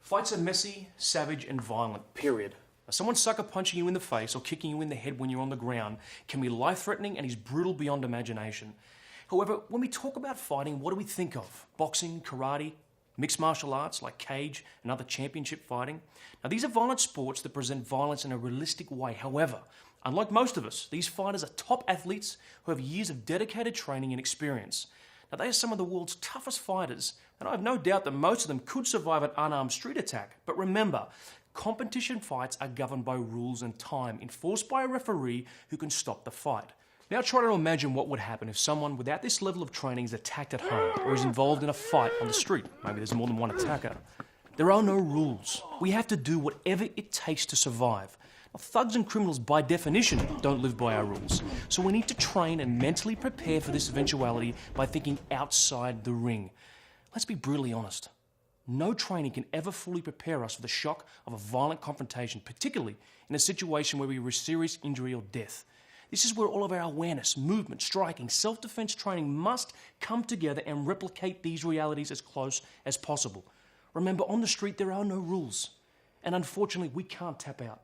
Fights are messy, savage, and violent, period. Now, someone sucker punching you in the face or kicking you in the head when you're on the ground can be life-threatening and is brutal beyond imagination. However, when we talk about fighting, what do we think of? Boxing, karate, mixed martial arts like cage and other championship fighting? Now, these are violent sports that present violence in a realistic way. However, unlike most of us, these fighters are top athletes who have years of dedicated training and experience. Now, they are some of the world's toughest fighters, and I have no doubt that most of them could survive an unarmed street attack. But remember, competition fights are governed by rules and time, enforced by a referee who can stop the fight. Now try to imagine what would happen if someone without this level of training is attacked at home or is involved in a fight on the street. Maybe there's more than one attacker. There are no rules. We have to do whatever it takes to survive. Now, thugs and criminals by definition don't live by our rules. So we need to train and mentally prepare for this eventuality by thinking outside the ring. Let's be brutally honest. No training can ever fully prepare us for the shock of a violent confrontation, particularly in a situation where we risk serious injury or death. This is where all of our awareness, movement, striking, self-defense training must come together and replicate these realities as close as possible. Remember, on the street there are no rules, and unfortunately we can't tap out.